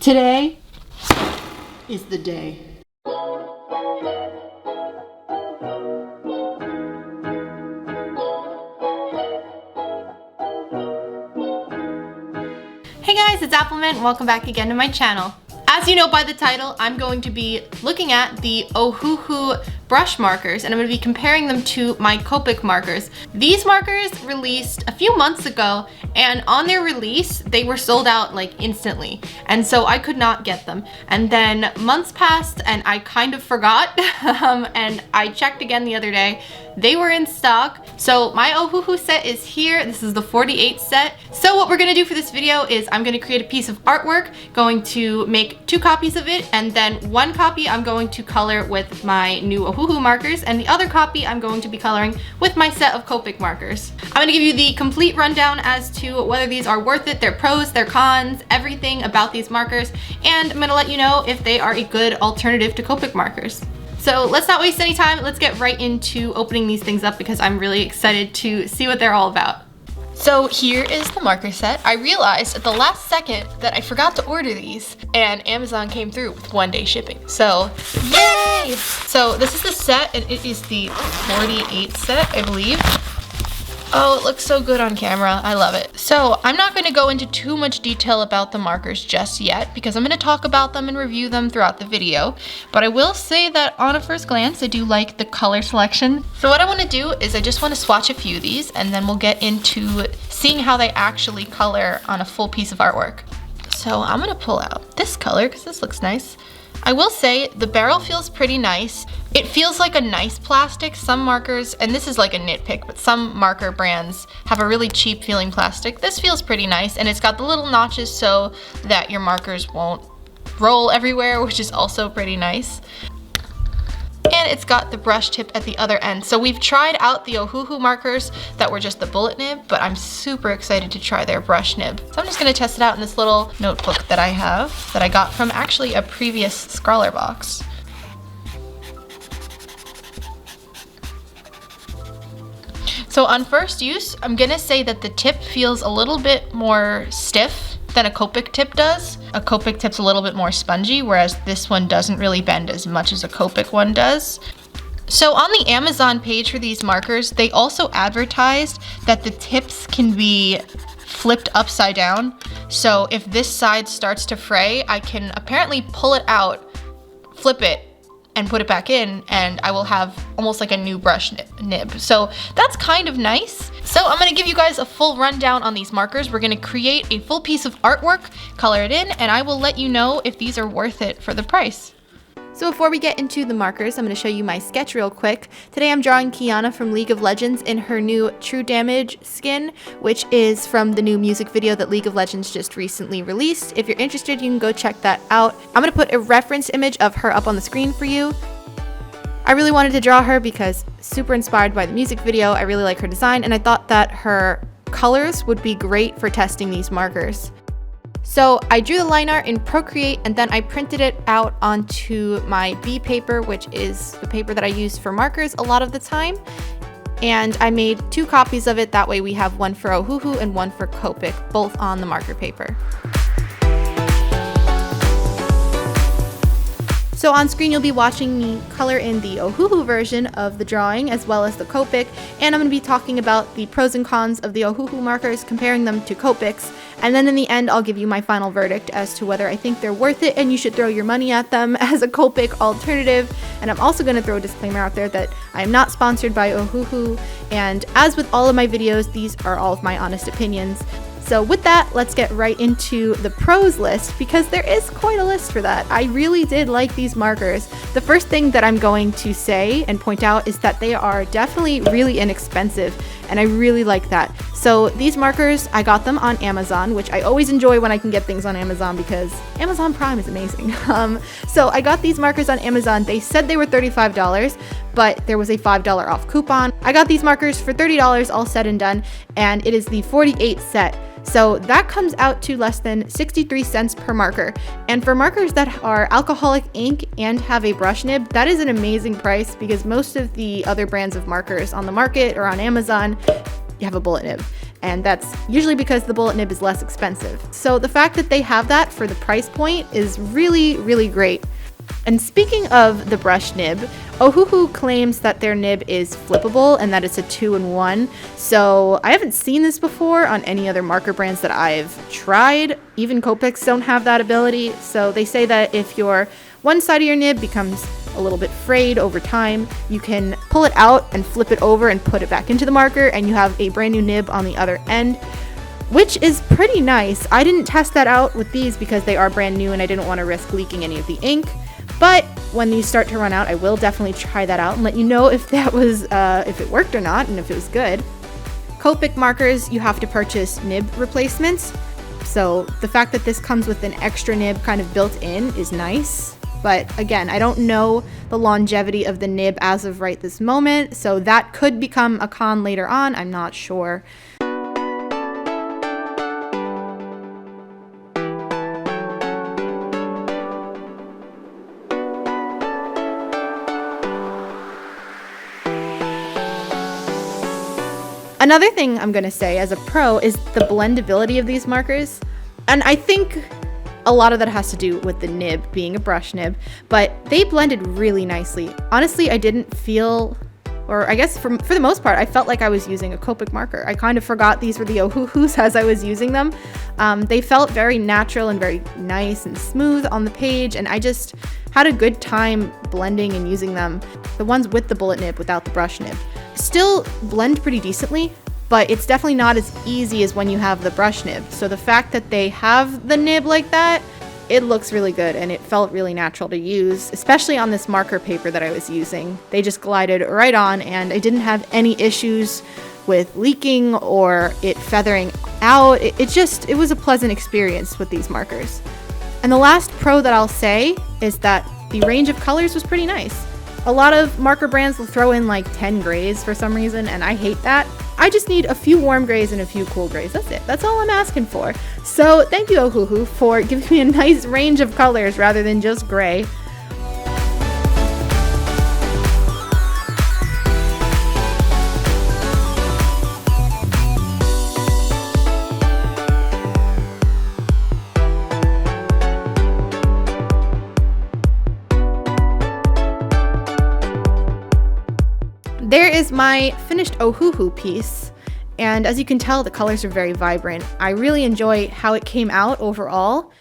Today is the day. Hey guys, it's Appleminte. Welcome back again to my channel. As you know by the title, I'm going to be looking at the Ohuhu brush markers, and I'm going to be comparing them to my Copic markers. These markers released a few months ago, and on their release, they were sold out like instantly, and so I could not get them. And then months passed, and I kind of forgot, and I checked again the other day. They were in stock. So my Ohuhu set is here. This is the 48 set. So what we're gonna do for this video is I'm gonna create a piece of artwork, going to make 2 copies of it, and then 1 copy I'm going to color with my new Ohuhu markers, and the other copy I'm going to be coloring with my set of Copic markers. I'm gonna give you the complete rundown as to whether these are worth it, their pros, their cons, everything about these markers, and I'm gonna let you know if they are a good alternative to Copic markers. So let's not waste any time. Let's get right into opening these things up because I'm really excited to see what they're all about. So here is the marker set. I realized at the last second that I forgot to order these, and Amazon came through with 1-day shipping. So yay! So this is the set, and it is the 48 set, I believe. Oh, it looks so good on camera. I love it. So I'm not going to go into too much detail about the markers just yet because I'm going to talk about them and review them throughout the video. But I will say that on a first glance, I do like the color selection. So what I want to do is I just want to swatch a few of these, and then we'll get into seeing how they actually color on a full piece of artwork. So I'm going to pull out this color because this looks nice. I will say the barrel feels pretty nice. It feels like a nice plastic. Some markers, and this is like a nitpick, but some marker brands have a really cheap feeling plastic. This feels pretty nice, and it's got the little notches so that your markers won't roll everywhere, which is also pretty nice. And it's got the brush tip at the other end. So we've tried out the Ohuhu markers that were just the bullet nib, but I'm super excited to try their brush nib. So I'm just gonna test it out in this little notebook that I have, that I got from actually a previous Scrawler box. So on first use, I'm gonna say that the tip feels a little bit more stiff than a Copic tip does. A Copic tip's a little bit more spongy, whereas this one doesn't really bend as much as a Copic one does. So on the Amazon page for these markers, they also advertised that the tips can be flipped upside down. So if this side starts to fray, I can apparently pull it out, flip it, and put it back in, and I will have almost like a new brush nib. So that's kind of nice. So I'm gonna give you guys a full rundown on these markers. We're gonna create a full piece of artwork, color it in, and I will let you know if these are worth it for the price. So before we get into the markers, I'm going to show you my sketch real quick. Today I'm drawing Kiana from League of Legends in her new True Damage skin, which is from the new music video that League of Legends just recently released. If you're interested, you can go check that out. I'm going to put a reference image of her up on the screen for you. I really wanted to draw her because super inspired by the music video. I really like her design, and I thought that her colors would be great for testing these markers. So I drew the line art in Procreate, and then I printed it out onto my B paper, which is the paper that I use for markers a lot of the time. And I made 2 copies of it. That way we have one for Ohuhu and one for Copic, both on the marker paper. So on screen you'll be watching me color in the Ohuhu version of the drawing as well as the Copic, and I'm going to be talking about the pros and cons of the Ohuhu markers, comparing them to Copics, and then in the end I'll give you my final verdict as to whether I think they're worth it and you should throw your money at them as a Copic alternative. And I'm also going to throw a disclaimer out there that I am not sponsored by Ohuhu, and as with all of my videos, these are all of my honest opinions. So with that, let's get right into the pros list, because there is quite a list for that. I really did like these markers. The first thing that I'm going to say and point out is that they are definitely really inexpensive, and I really like that. So these markers, I got them on Amazon, which I always enjoy when I can get things on Amazon because Amazon Prime is amazing. So I got these markers on Amazon. They said they were $35, but there was a $5 off coupon. I got these markers for $30 all said and done, and it is the 48 set. So that comes out to less than 63 cents per marker. And for markers that are alcoholic ink and have a brush nib, that is an amazing price because most of the other brands of markers on the market or on Amazon, you have a bullet nib. and that's usually because the bullet nib is less expensive. So the fact that they have that for the price point is really, really great. And speaking of the brush nib, Ohuhu claims that their nib is flippable and that it's a 2-in-1. So I haven't seen this before on any other marker brands that I've tried. Even Copics don't have that ability. So they say that if one side of your nib becomes a little bit frayed over time, you can pull it out and flip it over and put it back into the marker, and you have a brand new nib on the other end, which is pretty nice. I didn't test that out with these because they are brand new and I didn't want to risk leaking any of the ink. But when these start to run out, I will definitely try that out and let you know if that was if it worked or not and if it was good. Copic markers, you have to purchase nib replacements. So the fact that this comes with an extra nib kind of built in is nice. But again, I don't know the longevity of the nib as of right this moment, so that could become a con later on. I'm not sure. Another thing I'm going to say as a pro is the blendability of these markers. And I think a lot of that has to do with the nib being a brush nib, but they blended really nicely. Honestly, I didn't feel, or I guess for the most part, I felt like I was using a Copic marker. I kind of forgot these were the Ohuhus as I was using them. They felt very natural and very nice and smooth on the page, and I just had a good time blending and using them. The ones with the bullet nib without the brush nib still blend pretty decently, but it's definitely not as easy as when you have the brush nib. So the fact that they have the nib like that, it looks really good and it felt really natural to use, especially on this marker paper that I was using. They just glided right on and I didn't have any issues with leaking or it feathering out. It was a pleasant experience with these markers. And the last pro that I'll say is that the range of colors was pretty nice. A lot of marker brands will throw in like 10 grays for some reason, and I hate that. I just need a few warm grays and a few cool grays. That's it. That's all I'm asking for. So thank you, Ohuhu, for giving me a nice range of colors rather than just gray. There is my finished Ohuhu piece, and as you can tell, the colors are very vibrant. I really enjoy how it came out overall.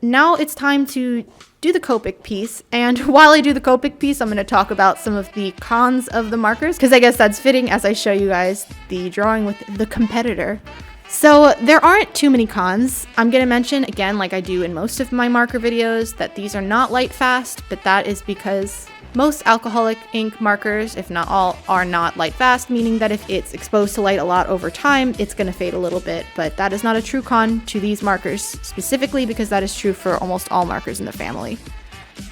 Now it's time to do the Copic piece, and while I do the Copic piece, I'm going to talk about some of the cons of the markers, because I guess that's fitting as I show you guys the drawing with the competitor. So there aren't too many cons. I'm going to mention, again, like I do in most of my marker videos, that these are not light fast, but that is because most alcoholic ink markers, if not all, are not light fast, meaning that if it's exposed to light a lot over time, it's going to fade a little bit. But that is not a true con to these markers specifically, because that is true for almost all markers in the family.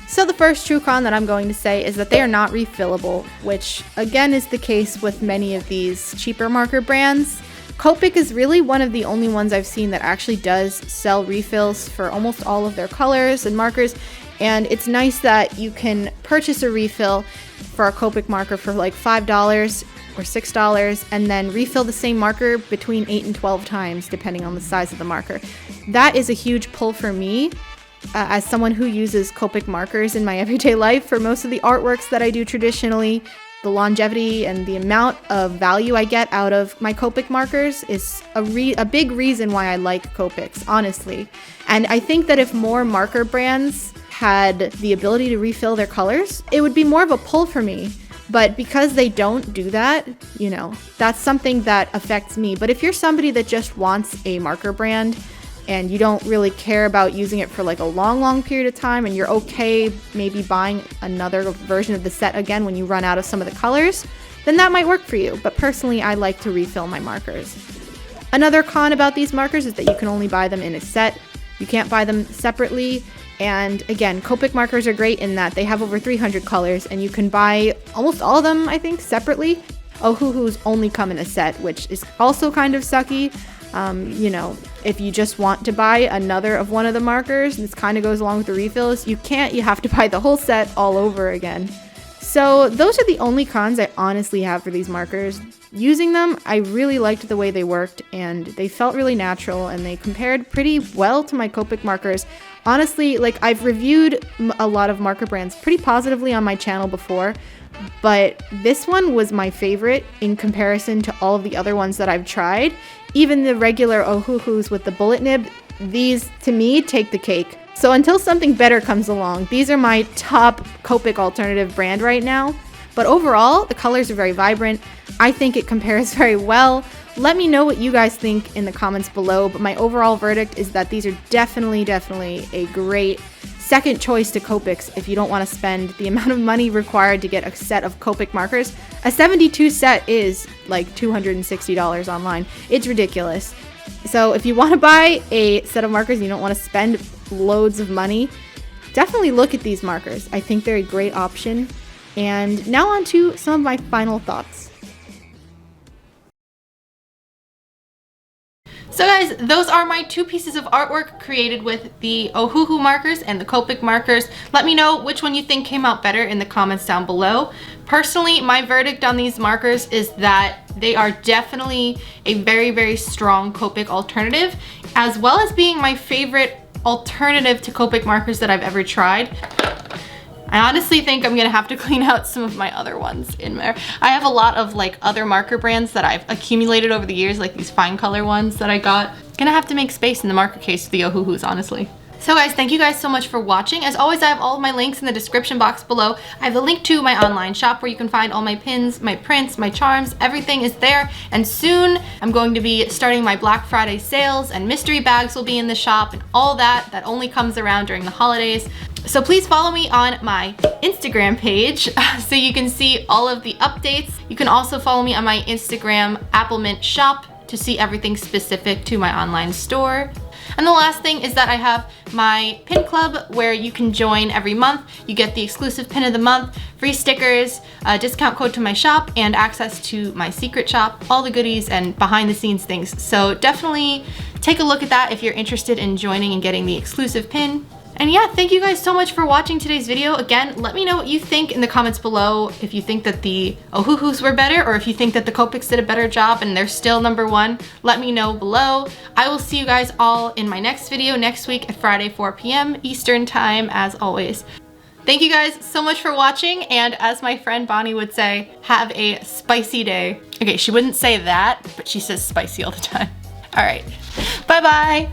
So the first true con that I'm going to say is that they are not refillable, which again is the case with many of these cheaper marker brands. Copic is really one of the only ones I've seen that actually does sell refills for almost all of their colors and markers. And it's nice that you can purchase a refill for a Copic marker for like $5 or $6 and then refill the same marker between 8 and 12 times depending on the size of the marker. That is a huge pull for me as someone who uses Copic markers in my everyday life for most of the artworks that I do traditionally. The longevity and the amount of value I get out of my Copic markers is a big reason why I like Copics, honestly. And I think that if more marker brands had the ability to refill their colors, it would be more of a pull for me. But because they don't do that, that's something that affects me. But if you're somebody that just wants a marker brand and you don't really care about using it for like a long period of time and you're okay maybe buying another version of the set again when you run out of some of the colors, then that might work for you. But personally, I like to refill my markers. Another con about these markers is that you can only buy them in a set. You can't buy them separately. And again, Copic markers are great in that they have over 300 colors and you can buy almost all of them, I think, separately. Ohuhu's only come in a set, which is also kind of sucky. If you just want to buy another of one of the markers, this kind of goes along with the refills, you have to buy the whole set all over again. So those are the only cons I honestly have for these markers. Using them, I really liked the way they worked, and they felt really natural, and they compared pretty well to my Copic markers. Honestly, like, I've reviewed a lot of marker brands pretty positively on my channel before, but this one was my favorite in comparison to all of the other ones that I've tried. Even the regular Ohuhus with the bullet nib, these, to me, take the cake. So until something better comes along, these are my top Copic alternative brand right now. But overall, the colors are very vibrant. I think it compares very well. Let me know what you guys think in the comments below, but my overall verdict is that these are definitely a great second choice to Copics if you don't want to spend the amount of money required to get a set of Copic markers. A 72 set is like $260 online. It's ridiculous. So if you want to buy a set of markers and you don't want to spend loads of money, definitely look at these markers. I think they're a great option. And now on to some of my final thoughts. So guys, those are my two pieces of artwork created with the Ohuhu markers and the Copic markers. Let me know which one you think came out better in the comments down below. Personally, my verdict on these markers is that they are definitely a very strong Copic alternative, as well as being my favorite alternative to Copic markers that I've ever tried. I honestly think I'm gonna have to clean out some of my other ones in there. I have a lot of like other marker brands that I've accumulated over the years, like these fine color ones that I got. Gonna have to make space in the marker case for the Ohuhus, honestly. So guys, thank you guys so much for watching. As always, I have all of my links in the description box below. I have the link to my online shop where you can find all my pins, my prints, my charms, everything is there. And soon I'm going to be starting my Black Friday sales, and mystery bags will be in the shop and all that. That only comes around during the holidays. So please follow me on my Instagram page so you can see all of the updates. You can also follow me on my Instagram appleminte shop to see everything specific to my online store. And the last thing is that I have my pin club where you can join every month. You get the exclusive pin of the month, free stickers, a discount code to my shop, and access to my secret shop, all the goodies and behind the scenes things. So definitely take a look at that if you're interested in joining and getting the exclusive pin. And yeah, thank you guys so much for watching today's video. Again, let me know what you think in the comments below. If you think that the Ohuhus were better, or if you think that the Copics did a better job and they're still #1, let me know below. I will see you guys all in my next video next week at Friday, 4 p.m. Eastern time, as always. Thank you guys so much for watching, and as my friend Bonnie would say, have a spicy day. Okay, she wouldn't say that, but she says spicy all the time. All right, bye-bye.